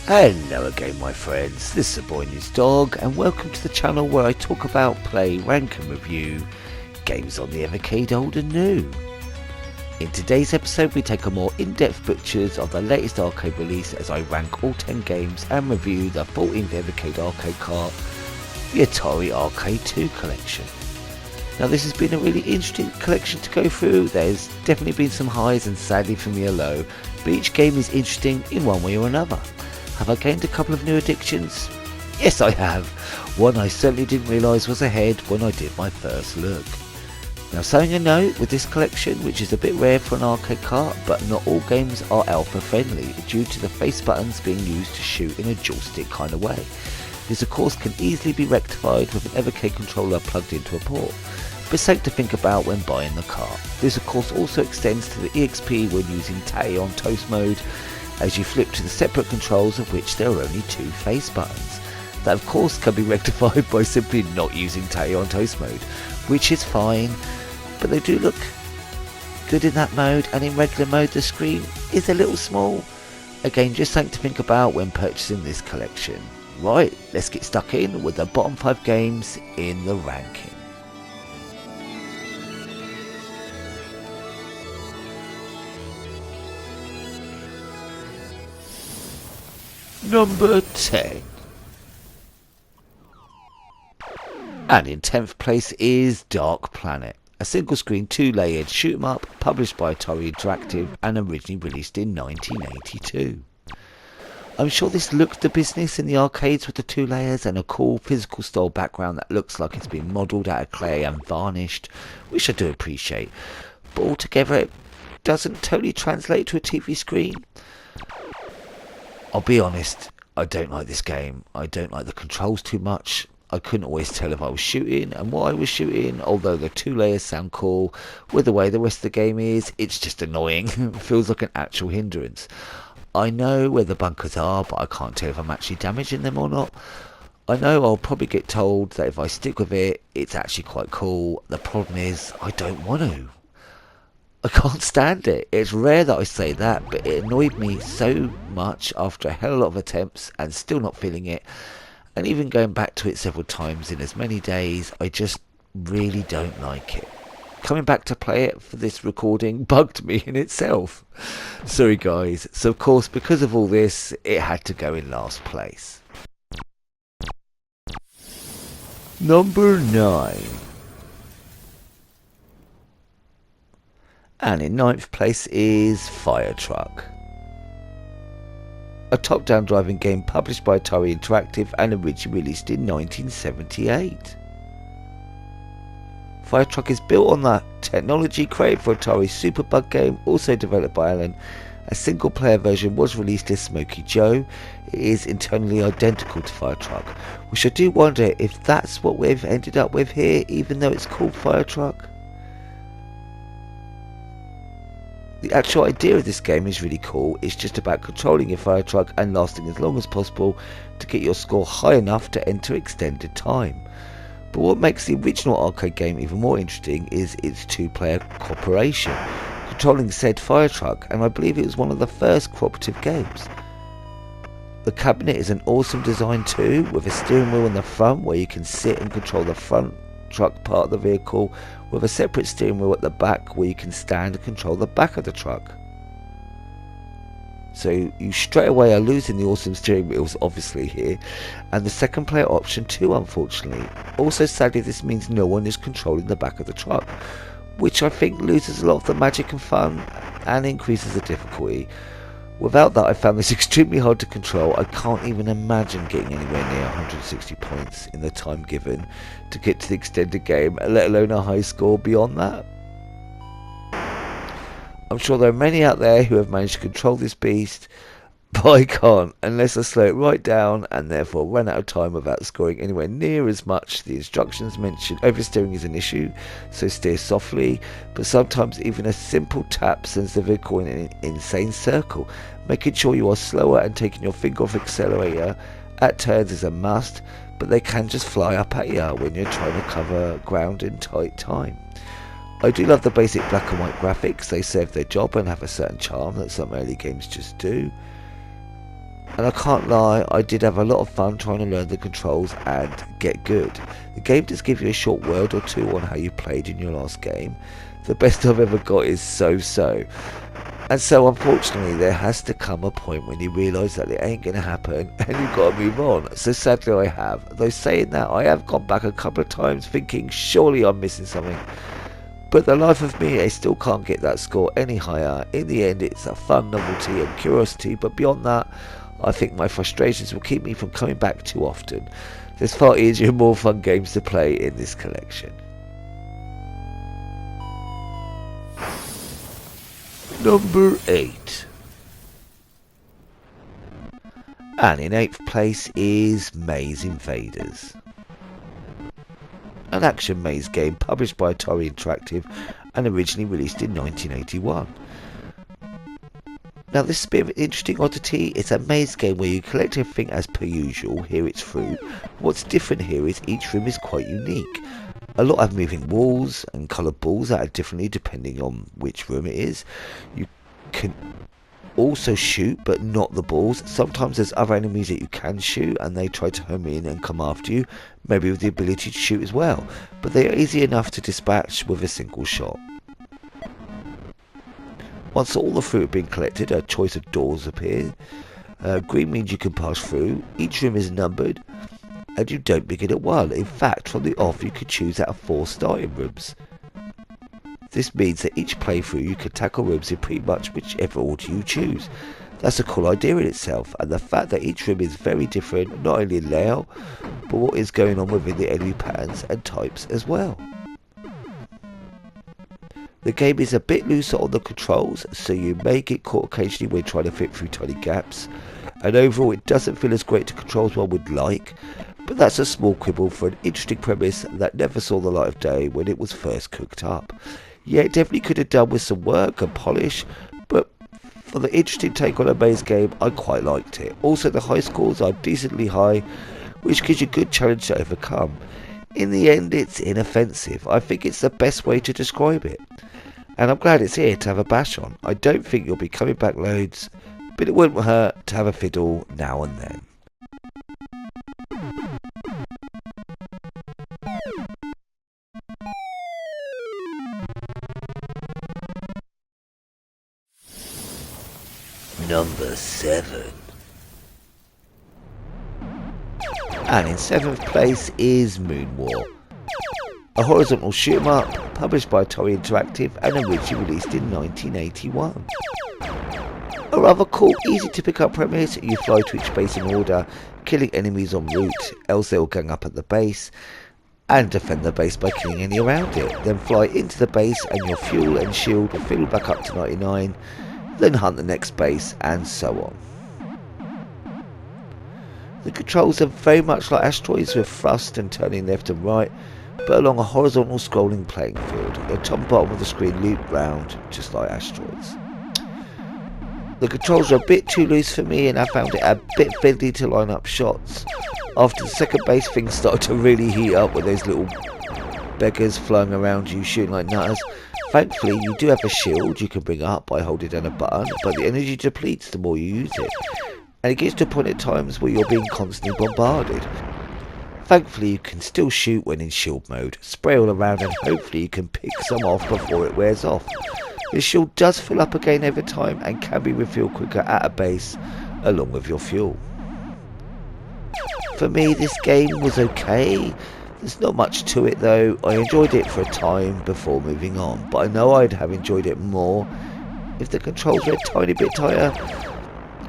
Hello again my friends, this is the Boy News Dog and welcome to the channel where I talk about, play, rank and review games on the Evercade old and new. In today's episode we take a more in-depth pictures of the latest arcade release as I rank all 10 games and review the 14th Evercade arcade cart, the Atari Arcade 2 collection. Now this has been a really interesting collection to go through. There's definitely been some highs and sadly for me a low, but each game is interesting in one way or another. Have I gained a couple of new addictions? Yes I have. One I certainly didn't realise was ahead when I did my first look. Now something to note with this collection, which is a bit rare for an arcade cart, but not all games are alpha friendly due to the face buttons being used to shoot in a joystick kind of way. This of course can easily be rectified with an Evercade controller plugged into a port, but something to think about when buying the cart. This of course also extends to the EXP when using Tatty on toast mode, as you flip to the separate controls of which there are only 2 face buttons. That of course can be rectified by simply not using Tatty on toast mode, which is fine, but they do look good in that mode, and in regular mode the screen is a little small. Again, just something to think about when purchasing this collection. Right, let's get stuck in with the bottom 5 games in the ranking. Number 10. And in 10th place is Dark Planet, a single screen 2-layered shoot 'em up published by Atari Interactive and originally released in 1982. I'm sure this looked the business in the arcades with the 2 layers and a cool physical style background that looks like it's been modelled out of clay and varnished, which I do appreciate, but altogether it doesn't totally translate to a TV screen. I'll be honest, I don't like this game. I don't like the controls too much. I couldn't always tell if I was shooting and what I was shooting, although the 2 layers sound cool. With the way the rest of the game is, it's just annoying. It feels like an actual hindrance. I know where the bunkers are, but I can't tell if I'm actually damaging them or not. I know I'll probably get told that if I stick with it, it's actually quite cool. The problem is, I don't want to. I can't stand it. It's rare that I say that, but it annoyed me so much after a hell of a lot of attempts and still not feeling it. And even going back to it several times in as many days, I just really don't like it. Coming back to play it for this recording bugged me in itself. Sorry guys. So of course, because of all this, it had to go in last place. Number 9. And in 9th place is Fire Truck, a top-down driving game published by Atari Interactive and originally released in 1978. Fire Truck is built on the technology created for Atari's Superbug game, also developed by Alan. A single-player version was released as Smokey Joe. It is internally identical to Fire Truck, which I do wonder if that's what we've ended up with here, even though it's called Fire Truck. The actual idea of this game is really cool. It's just about controlling your fire truck and lasting as long as possible to get your score high enough to enter extended time. But what makes the original arcade game even more interesting is its 2-player cooperation, controlling said fire truck, and I believe it was one of the first cooperative games. The cabinet is an awesome design too, with a steering wheel in the front where you can sit and control the front truck part of the vehicle, with a separate steering wheel at the back where you can stand and control the back of the truck. So you straight away are losing the awesome steering wheels obviously here, and the second player option too unfortunately. Also sadly this means no one is controlling the back of the truck, which I think loses a lot of the magic and fun and increases the difficulty. Without that I found this extremely hard to control. I can't even imagine getting anywhere near 160 points in the time given to get to the extended game, let alone a high score beyond that. I'm sure there are many out there who have managed to control this beast, but I can't unless I slow it right down and therefore run out of time without scoring anywhere near as much. The instructions mention oversteering is an issue, so steer softly, but sometimes even a simple tap sends the vehicle in an insane circle. Making sure you are slower and taking your finger off accelerator at turns is a must, but they can just fly up at you when you're trying to cover ground in tight time. I do love the basic black and white graphics. They serve their job and have a certain charm that some early games just do. And I can't lie, I did have a lot of fun trying to learn the controls and get good. The game does give you a short word or two on how you played in your last game. The best I've ever got is so-so. And so unfortunately there has to come a point when you realise that it ain't going to happen and you've got to move on. So sadly I have. Though saying that, I have gone back a couple of times thinking surely I'm missing something. But the life of me, I still can't get that score any higher. In the end it's a fun novelty and curiosity, but beyond that I think my frustrations will keep me from coming back too often. There's far easier and more fun games to play in this collection. Number 8. And in 8th place is Maze Invaders. An action maze game published by Atari Interactive and originally released in 1981. Now this is a bit of an interesting oddity. It's a maze game where you collect everything as per usual. Here it's through. What's different here is each room is quite unique. A lot have moving walls and coloured balls that are differently depending on which room it is. You can also shoot, but not the balls. Sometimes there's other enemies that you can shoot and they try to home in and come after you, maybe with the ability to shoot as well. But they are easy enough to dispatch with a single shot. Once all the fruit have been collected, a choice of doors appear. Green means you can pass through. Each room is numbered. And you don't begin at 1. In fact, from the off you could choose out of 4 starting rooms. This means that each playthrough you can tackle rooms in pretty much whichever order you choose. That's a cool idea in itself, and the fact that each room is very different, not only in layout, but what is going on within the enemy patterns and types as well. The game is a bit looser on the controls, so you may get caught occasionally when trying to fit through tiny gaps, and overall it doesn't feel as great to control as one would like. But that's a small quibble for an interesting premise that never saw the light of day when it was first cooked up. Yeah, it definitely could have done with some work and polish, but for the interesting take on a maze game, I quite liked it. Also, the high scores are decently high, which gives you a good challenge to overcome. In the end, it's inoffensive. I think it's the best way to describe it. And I'm glad it's here to have a bash on. I don't think you'll be coming back loads, but it wouldn't hurt to have a fiddle now and then. Number 7. And in 7th place is Moon War. A horizontal shoot 'em up, published by Atari Interactive and originally released in 1981. A rather cool, easy to pick up premise. You fly to each base in order, killing enemies en route, else they'll gang up at the base, and defend the base by killing any around it. Then fly into the base and your fuel and shield will fill back up to 99, then hunt the next base, and so on. The controls are very much like Asteroids, with thrust and turning left and right, but along a horizontal scrolling playing field. The top and bottom of the screen loop round, just like Asteroids. The controls are a bit too loose for me and I found it a bit fiddly to line up shots. After the second base, things started to really heat up with those little beggars flying around you shooting like nutters. Thankfully you do have a shield you can bring up by holding down a button, but the energy depletes the more you use it. And it gets to a point at times where you're being constantly bombarded. Thankfully you can still shoot when in shield mode, spray all around and hopefully you can pick some off before it wears off. The shield does fill up again over time and can be refilled quicker at a base along with your fuel. For me this game was okay. There's not much to it though. I enjoyed it for a time before moving on, but I know I'd have enjoyed it more if the controls were a tiny bit tighter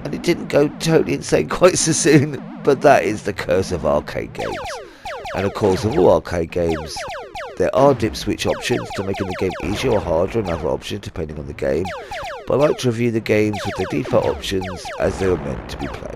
and it didn't go totally insane quite so soon. But that is the curse of arcade games. And of course, of all arcade games, there are dip switch options to making the game easier or harder, and other options depending on the game. But I like to review the games with the default options as they were meant to be played.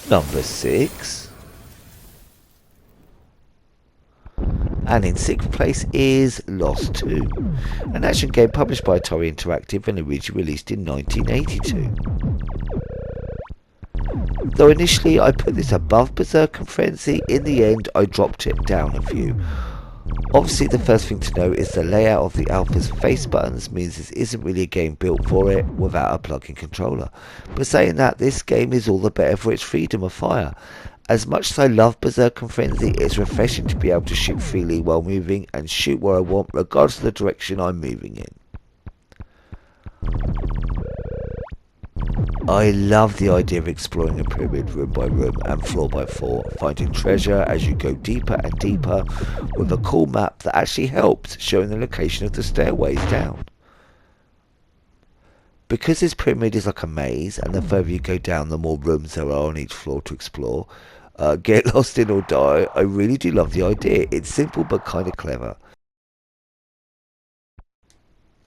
Number 6. And in 6th place is Lost 2, an action game published by Atari Interactive and originally released in 1982. Though initially I put this above Berserk and Frenzy, in the end I dropped it down a few. Obviously the first thing to know is the layout of the alpha's face buttons means this isn't really a game built for it without a plug-in controller. But saying that, this game is all the better for its freedom of fire. As much as I love Berserk and Frenzy, it's refreshing to be able to shoot freely while moving and shoot where I want regardless of the direction I'm moving in. I love the idea of exploring a pyramid room by room and floor by floor, finding treasure as you go deeper and deeper, with a cool map that actually helps showing the location of the stairways down. Because this pyramid is like a maze, and the further you go down the more rooms there are on each floor to explore, get lost in or die, I really do love the idea. It's simple but kind of clever.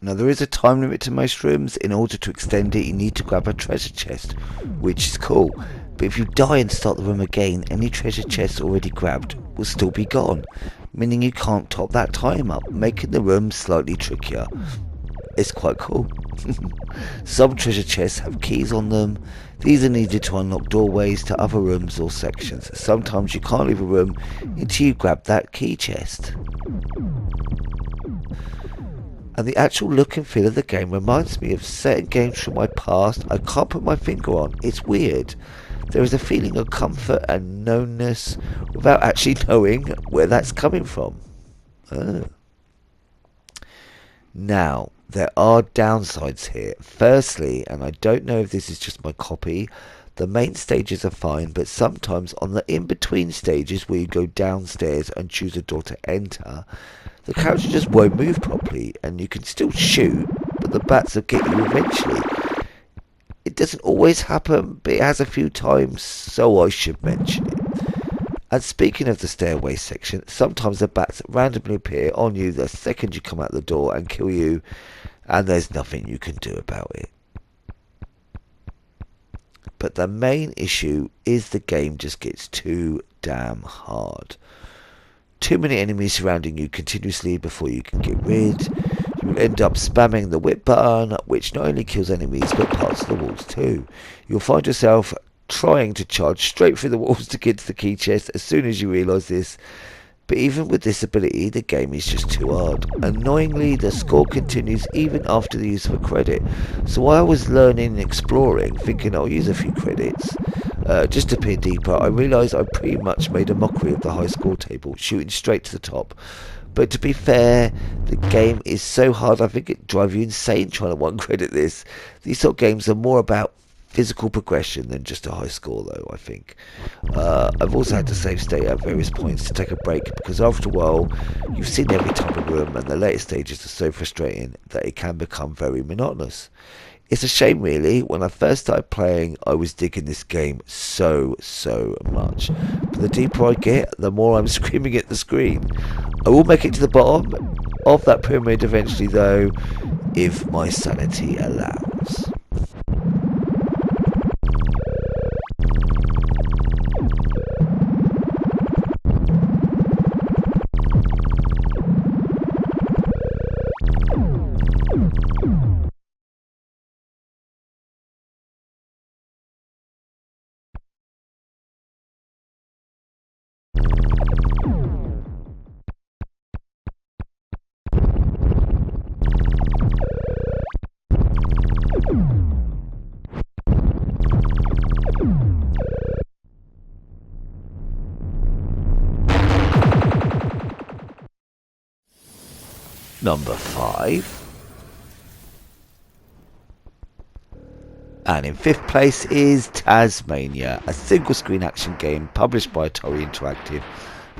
Now there is a time limit to most rooms. In order to extend it you need to grab a treasure chest, which is cool, but if you die and start the room again, any treasure chests already grabbed will still be gone, meaning you can't top that time up, making the room slightly trickier. It's quite cool. Some treasure chests have keys on them. These are needed to unlock doorways to other rooms or sections. Sometimes you can't leave a room until you grab that key chest. And the actual look and feel of the game reminds me of certain games from my past I can't put my finger on. It's weird. There is a feeling of comfort and knownness without actually knowing where that's coming from. Now, there are downsides here. Firstly, and I don't know if this is just my copy, the main stages are fine, but sometimes on the in-between stages where you go downstairs and choose a door to enter, the character just won't move properly, and you can still shoot, but the bats will get you eventually. It doesn't always happen, but it has a few times, so I should mention it. And speaking of the stairway section, sometimes the bats randomly appear on you the second you come out the door and kill you, and there's nothing you can do about it. But the main issue is the game just gets too damn hard. Too many enemies surrounding you continuously before you can get rid. You will end up spamming the whip button, which not only kills enemies but parts of the walls too. You'll find yourself trying to charge straight through the walls to get to the key chest as soon as you realise this. But even with this ability, the game is just too hard. Annoyingly, the score continues even after the use of a credit. So while I was learning and exploring, thinking I'll use a few credits, just to peer deeper, I realised I pretty much made a mockery of the high score table, shooting straight to the top. But to be fair, the game is so hard I think it'd drive you insane trying to one credit this. These sort of games are more about physical progression than just a high score though, I think. I've also had to save state at various points to take a break because after a while you've seen every type of room and the later stages are so frustrating that it can become very monotonous. It's a shame really. When I first started playing I was digging this game so much, but the deeper I get the more I'm screaming at the screen. I will make it to the bottom of that pyramid eventually though, if my sanity allows. Number 5. And in 5th place is Tasmania, a single screen action game published by Atari Interactive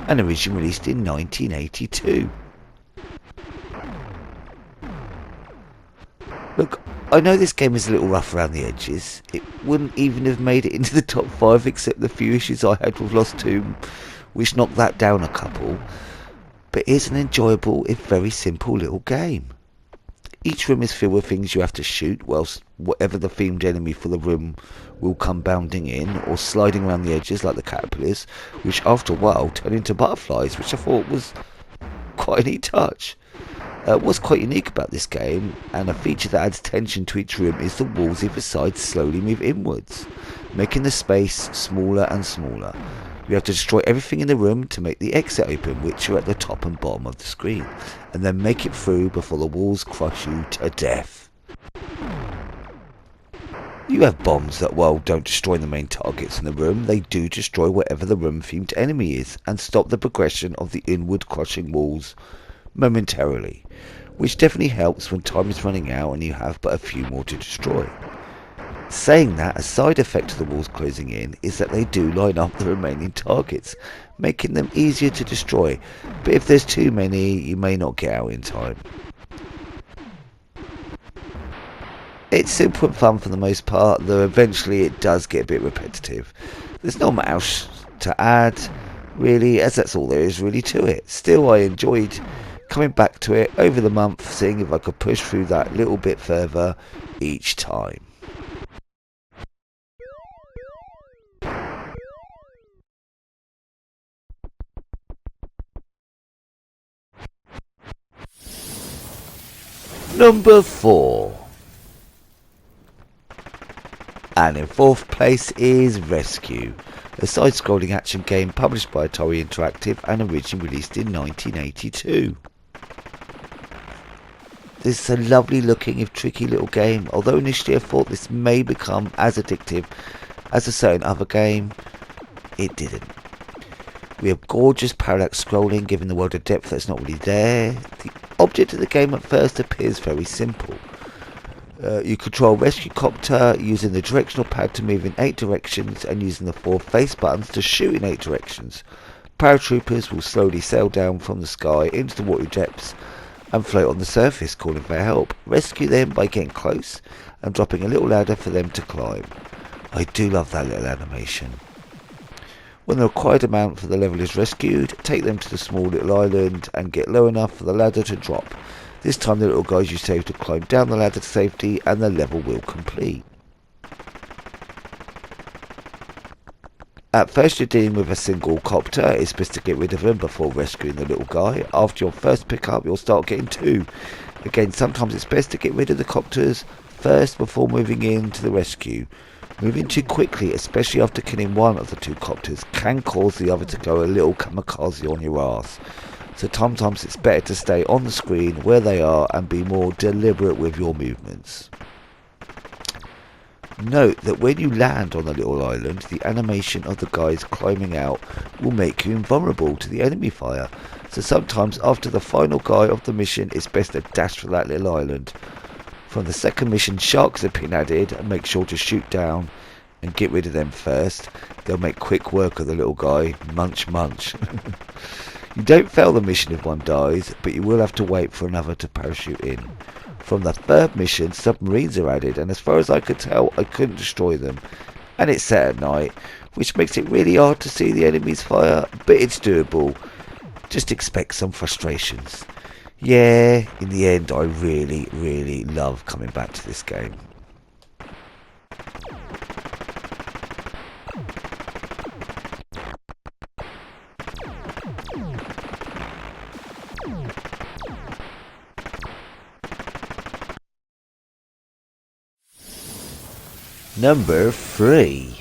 and originally released in 1982. Look, I know this game is a little rough around the edges. It wouldn't even have made it into the top 5 except the few issues I had with Lost 2, which knocked that down a couple. But it's an enjoyable, if very simple little game. Each room is filled with things you have to shoot, whilst whatever the themed enemy for the room will come bounding in, or sliding around the edges like the caterpillars, which after a while turn into butterflies, which I thought was quite a neat touch. What's quite unique about this game, and a feature that adds tension to each room, is the walls either side slowly move inwards, making the space smaller and smaller. You have to destroy everything in the room to make the exit open, which are at the top and bottom of the screen, and then make it through before the walls crush you to death. You have bombs that, while don't destroy the main targets in the room, they do destroy whatever the room-themed enemy is, and stop the progression of the inward crushing walls momentarily, which definitely helps when time is running out and you have but a few more to destroy. Saying that, a side effect of the walls closing in is that they do line up the remaining targets, making them easier to destroy, but if there's too many, you may not get out in time. It's simple and fun for the most part, though eventually it does get a bit repetitive. There's not much else to add, really, as that's all there is really to it. Still, I enjoyed coming back to it over the month, seeing if I could push through that little bit further each time. Number 4. And in 4th place is Rescue, a side-scrolling action game published by Atari Interactive and originally released in 1982. This is a lovely looking if tricky little game, although initially I thought this may become as addictive as a certain other game, it didn't. We have gorgeous parallax scrolling, giving the world a depth that's not really there. The object of the game at first appears very simple. You control a rescue copter using the directional pad to move in 8 directions and using the 4 face buttons to shoot in 8 directions. Paratroopers will slowly sail down from the sky into the watery depths and float on the surface, calling for help. Rescue them by getting close and dropping a little ladder for them to climb. I do love that little animation. When the required amount for the level is rescued, take them to the small little island and get low enough for the ladder to drop. This time the little guys you save to climb down the ladder to safety and the level will complete. At first you're dealing with a single copter. It's best to get rid of them before rescuing the little guy. After your first pickup you'll start getting 2. Again, sometimes it's best to get rid of the copters first before moving in to the rescue. Moving too quickly, especially after killing one of the 2 copters, can cause the other to go a little kamikaze on your ass. So sometimes it's better to stay on the screen where they are and be more deliberate with your movements. Note that when you land on the little island, the animation of the guys climbing out will make you invulnerable to the enemy fire. So sometimes after the final guy of the mission, it's best to dash for that little island. From the second mission, sharks have been added, and make sure to shoot down and get rid of them first. They'll make quick work of the little guy. Munch munch. You don't fail the mission if one dies, but you will have to wait for another to parachute in. From the third mission, submarines are added, and as far as I could tell, I couldn't destroy them. And it's set at night, which makes it really hard to see the enemy's fire, but it's doable. Just expect some frustrations. Yeah, in the end, I really love coming back to this game. Number 3.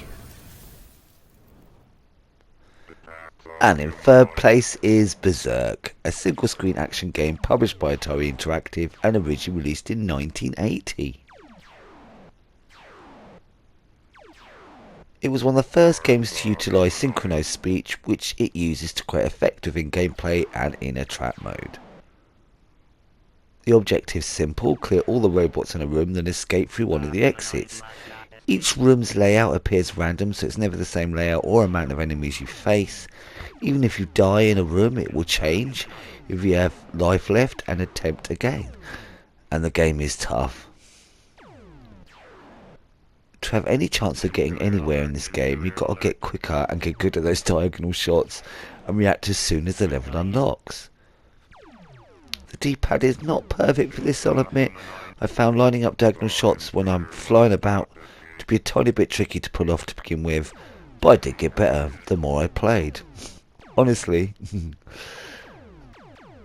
And in 3rd place is Berserk, a single-screen action game published by Atari Interactive and originally released in 1980. It was one of the first games to utilise synchronised speech, which it uses to create effective in gameplay and in a trap mode. The objective is simple: clear all the robots in a room, then escape through one of the exits. Each room's layout appears random, so it's never the same layout or amount of enemies you face. Even if you die in a room, it will change if you have life left and attempt again. And the game is tough. To have any chance of getting anywhere in this game, you've got to get quicker and get good at those diagonal shots and react as soon as the level unlocks. The D-pad is not perfect for this, I'll admit. I found lining up diagonal shots when I'm flying about to be a tiny bit tricky to pull off to begin with, but I did get better the more I played. Honestly,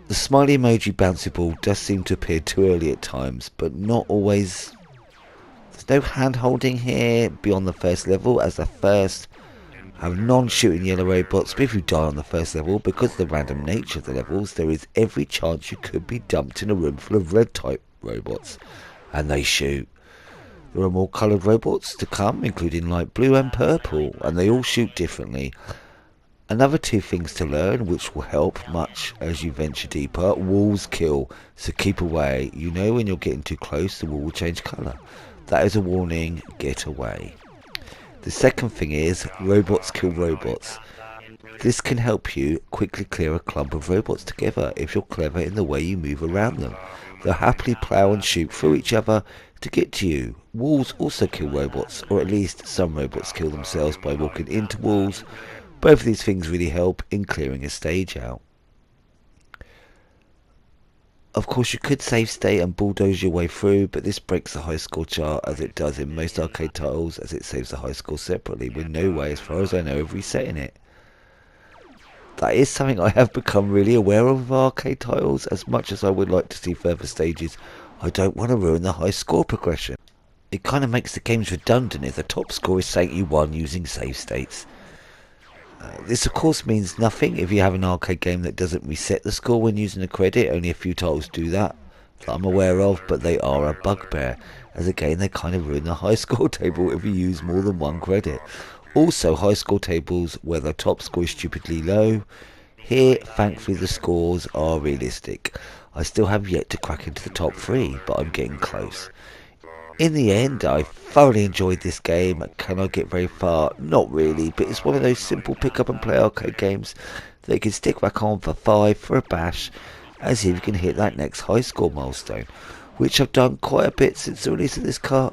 the smiley emoji bouncy ball does seem to appear too early at times, but not always. There's no hand holding here beyond the first level, as the first have non-shooting yellow robots, but if you die on the first level, because of the random nature of the levels, there is every chance you could be dumped in a room full of red type robots, and they shoot. There are more coloured robots to come, including light blue and purple, and they all shoot differently. Another two things to learn, which will help much as you venture deeper: walls kill, so keep away. You know when you're getting too close, the wall will change colour. That is a warning, get away. The second thing is, robots kill robots. This can help you quickly clear a clump of robots together if you're clever in the way you move around them. They'll happily plough and shoot through each other to get to you. Walls also kill robots, or at least some robots kill themselves by walking into walls. Both of these things really help in clearing a stage out. Of course, you could save state and bulldoze your way through, but this breaks the high score chart as it does in most arcade titles, as it saves the high score separately, with no way, as far as I know, of resetting it. That is something I have become really aware of arcade titles. As much as I would like to see further stages, I don't want to ruin the high score progression. It kind of makes the games redundant if the top score is saying you won using save states. This of course means nothing if you have an arcade game that doesn't reset the score when using a credit. Only a few titles do that I'm aware of, but they are a bugbear, as again they kind of ruin the high score table if you use more than one credit. Also, high score tables where the top score is stupidly low. Here, thankfully, the scores are realistic. I still have yet to crack into the top 3, but I'm getting close. In the end, I thoroughly enjoyed this game. Can I get very far? Not really, but it's one of those simple pick up and play arcade games that you can stick back on for 5 for a bash, and see if you can hit that next high score milestone, which I've done quite a bit since the release of this cart.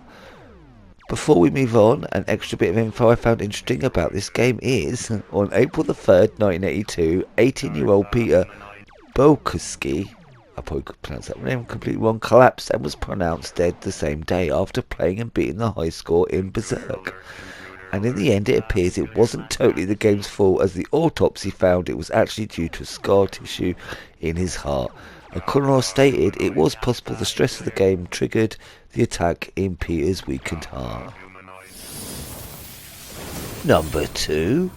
Before we move on, an extra bit of info I found interesting about this game is, on April the 3rd, 1982, 18-year-old Peter Bolkuski, I probably could pronounce that name completely wrong, collapsed and was pronounced dead the same day after playing and beating the high score in Berserk. And in the end it appears it wasn't totally the game's fault, as the autopsy found it was actually due to scar tissue in his heart. And Conor stated it was possible the stress of the game triggered the attack in Peter's weakened heart. Number 2.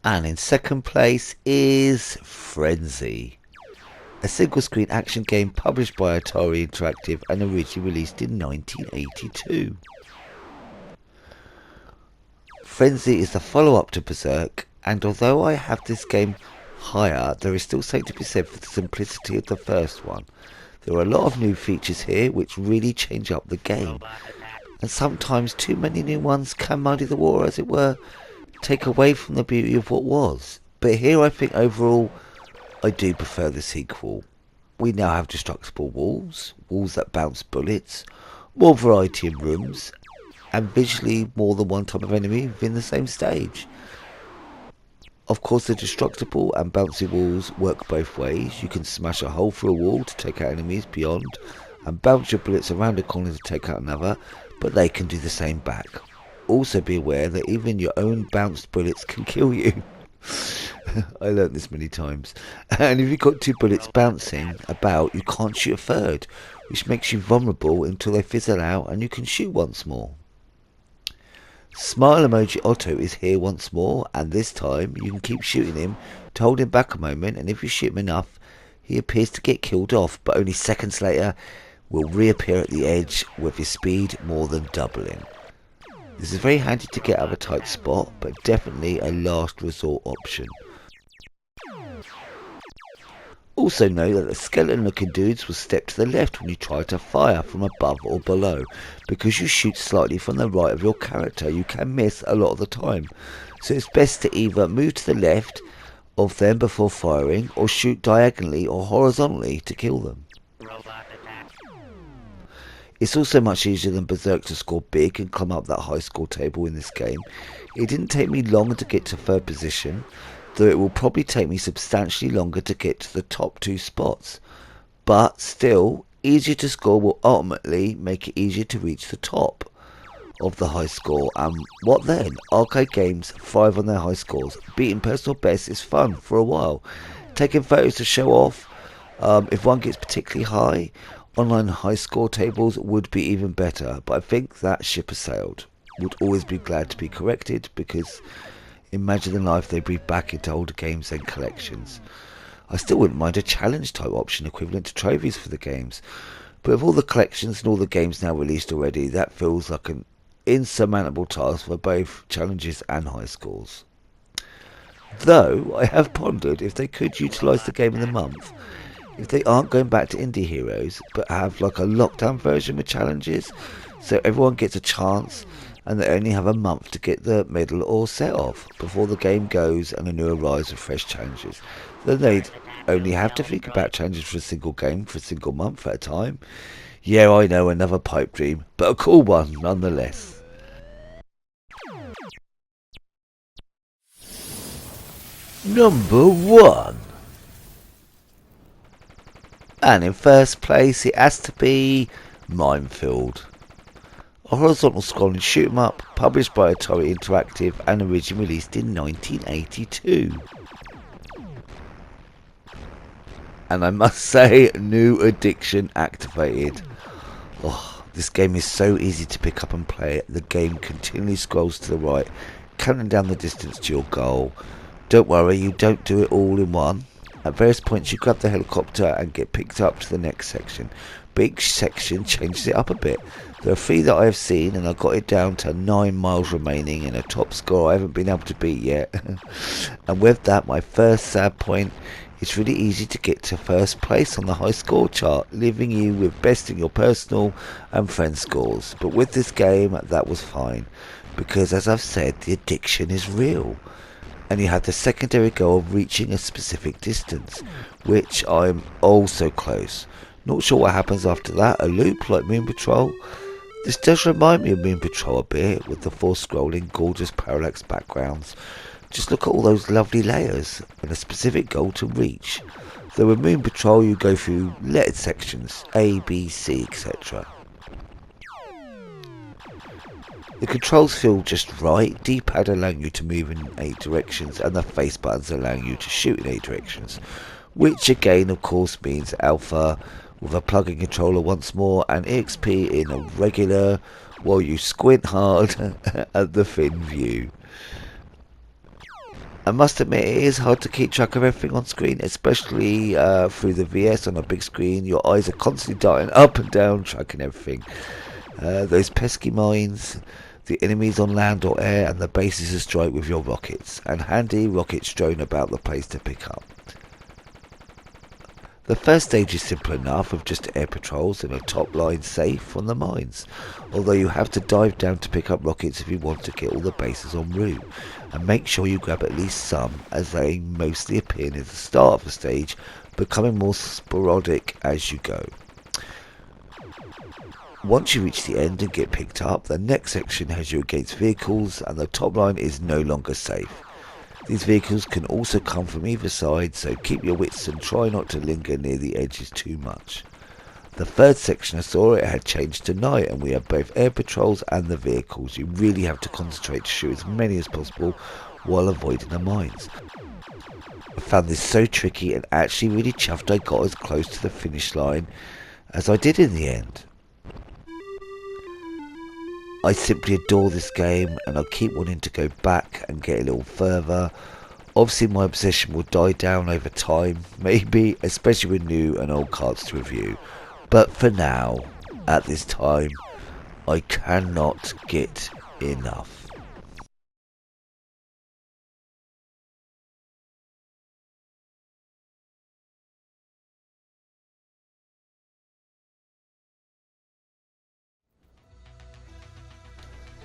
And in second place is Frenzy, a single-screen action game published by Atari Interactive and originally released in 1982. Frenzy is the follow-up to Berserk, and although I have this game higher, there is still something to be said for the simplicity of the first one. There are a lot of new features here which really change up the game, and sometimes too many new ones can muddy the water, as it were, take away from the beauty of what was. But here I think overall I do prefer the sequel. We now have destructible walls, walls that bounce bullets, more variety in rooms, and visually more than one type of enemy within the same stage. Of course, the destructible and bouncy walls work both ways. You can smash a hole through a wall to take out enemies beyond, and bounce your bullets around a corner to take out another, but they can do the same back. Also be aware that even your own bounced bullets can kill you. I learnt this many times. And if you've got 2 bullets bouncing about, you can't shoot a third, which makes you vulnerable until they fizzle out and you can shoot once more. Smile Emoji Otto is here once more, and this time you can keep shooting him to hold him back a moment, and if you shoot him enough, he appears to get killed off, but only seconds later will reappear at the edge with his speed more than doubling. This is very handy to get out of a tight spot, but definitely a last resort option. Also note that the skeleton looking dudes will step to the left when you try to fire from above or below. Because you shoot slightly from the right of your character, you can miss a lot of the time. So it's best to either move to the left of them before firing, or shoot diagonally or horizontally to kill them. It's also much easier than Berserk to score big and climb up that high score table in this game. It didn't take me long to get to 3rd position, though it will probably take me substantially longer to get to the top 2 spots. But still, easier to score will ultimately make it easier to reach the top of the high score. And what then? Arcade games thrive on their high scores. Beating personal bests is fun for a while. Taking photos to show off, if one gets particularly high, online high score tables would be even better. But I think that ship has sailed. Would always be glad to be corrected, because imagine the life they breathe back into older games and collections. I still wouldn't mind a challenge type option equivalent to trophies for the games. But with all the collections and all the games now released already, that feels like an insurmountable task for both challenges and high scores. Though I have pondered if they could utilise the game of the month, if they aren't going back to Indie Heroes, but have like a lockdown version with challenges, so everyone gets a chance and they only have a month to get the medal or set off before the game goes and a new arrives with fresh challenges. Then they'd only have to think about challenges for a single game for a single month at a time. Yeah, I know, another pipe dream, but a cool one nonetheless. Number 1. And in first place it has to be Minefield. A horizontal scrolling shoot 'em up, published by Atari Interactive and originally released in 1982. And I must say, new addiction activated. Oh, this game is so easy to pick up and play. The game continually scrolls to the right, counting down the distance to your goal. Don't worry, you don't do it all in one. At various points you grab the helicopter and get picked up to the next section. But each section changes it up a bit. There are 3 that I have seen, and I got it down to 9 miles remaining and a top score I haven't been able to beat yet. And with that, my first sad point, it's really easy to get to first place on the high score chart, leaving you with besting your personal and friend scores. But with this game, that was fine, because as I've said, the addiction is real. And you have the secondary goal of reaching a specific distance, which I'm also close. Not sure what happens after that, a loop like Moon Patrol. This does remind me of Moon Patrol a bit, with the 4 scrolling gorgeous parallax backgrounds. Just look at all those lovely layers and a specific goal to reach. Though with Moon Patrol you go through lettered sections, A, B, C, etc. The controls feel just right, D-pad allowing you to move in 8 directions and the face buttons allowing you to shoot in 8 directions. Which again of course means alpha with a plug-in controller once more and EXP in a regular while you squint hard at the thin view. I must admit it is hard to keep track of everything on screen, especially through the VS on a big screen. Your eyes are constantly darting up and down, tracking everything. Those pesky mines, the enemies on land or air, and the bases to strike with your rockets, and handy rockets strewn about the place to pick up. The first stage is simple enough, with just air patrols and a top line safe from the mines, although you have to dive down to pick up rockets if you want to get all the bases en route, and make sure you grab at least some, as they mostly appear near the start of the stage, becoming more sporadic as you go. Once you reach the end and get picked up, the next section has you against vehicles and the top line is no longer safe. These vehicles can also come from either side, so keep your wits and try not to linger near the edges too much. The third section I saw it had changed to night and we have both air patrols and the vehicles. You really have to concentrate to shoot as many as possible while avoiding the mines. I found this so tricky and actually really chuffed I got as close to the finish line as I did in the end. I simply adore this game and I keep wanting to go back and get a little further. Obviously my obsession will die down over time, maybe, especially with new and old cards to review. But for now, at this time, I cannot get enough.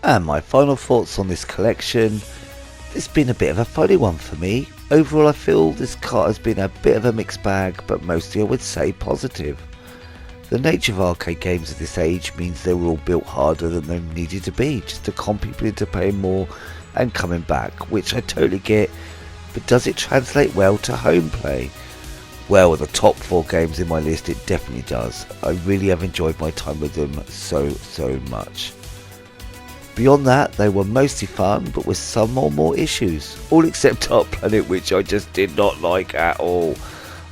And my final thoughts on this collection. It's been a bit of a funny one for me. Overall I feel this cart has been a bit of a mixed bag, but mostly I would say positive. The nature of arcade games of this age means they were all built harder than they needed to be, just to con people into paying more and coming back, which I totally get. but does it translate well to home play? Well, the top 4 games in my list, it definitely does. I really have enjoyed my time with them so much. Beyond that, they were mostly fun, but with some or more issues. All except Dark Planet, which I just did not like at all.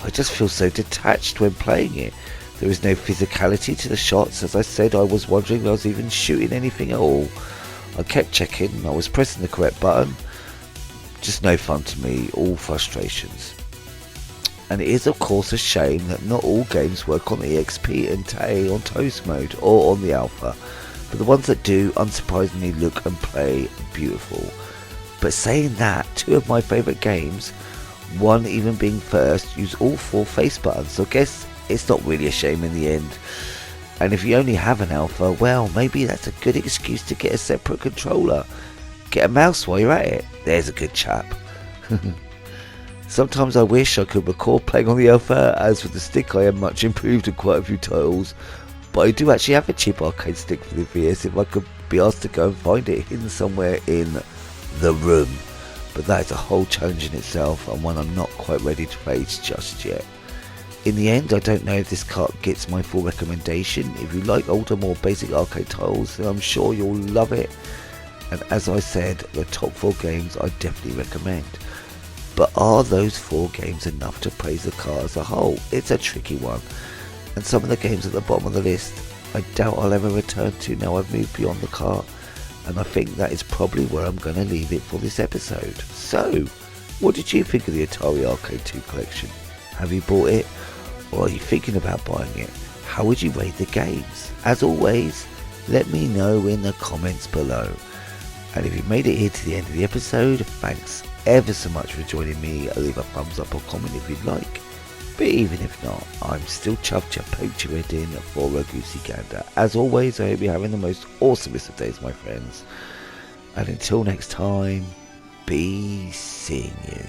I just feel so detached when playing it. There is no physicality to the shots. As I said, I was wondering if I was even shooting anything at all. I kept checking, I was pressing the correct button. Just no fun to me, all frustrations. And it is of course a shame that not all games work on the EXP and TAE on Toast mode or on the Alpha. But the ones that do, unsurprisingly, look and play beautiful. But saying that, 2 of my favourite games, one even being first, use all 4 face buttons, so I guess it's not really a shame in the end. And if you only have an Alpha, well, maybe that's a good excuse to get a separate controller. Get a mouse while you're at it. There's a good chap. Sometimes I wish I could record playing on the Alpha, as with the stick I am much improved in quite a few titles. But I do actually have a cheap arcade stick for the VS if I could be asked to go and find it hidden somewhere in the room. But that is a whole challenge in itself, and one I'm not quite ready to face just yet. In the end, I don't know if this cart gets my full recommendation. If you like older, more basic arcade titles, then I'm sure you'll love it. And as I said, the top 4 games I definitely recommend. But are those 4 games enough to praise the cart as a whole? It's a tricky one. And some of the games at the bottom of the list, I doubt I'll ever return to now I've moved beyond the cart. And I think that is probably where I'm going to leave it for this episode. So, what did you think of the Atari Arcade 2 collection? Have you bought it? Or are you thinking about buying it? How would you rate the games? As always, let me know in the comments below. And if you've made it here to the end of the episode, thanks ever so much for joining me. Leave a thumbs up or comment if you'd like. But even if not, I'm still chuffed to poke your head in for a goosey gander. As always, I hope you're having the most awesomest of days, my friends. And until next time, be seeing you.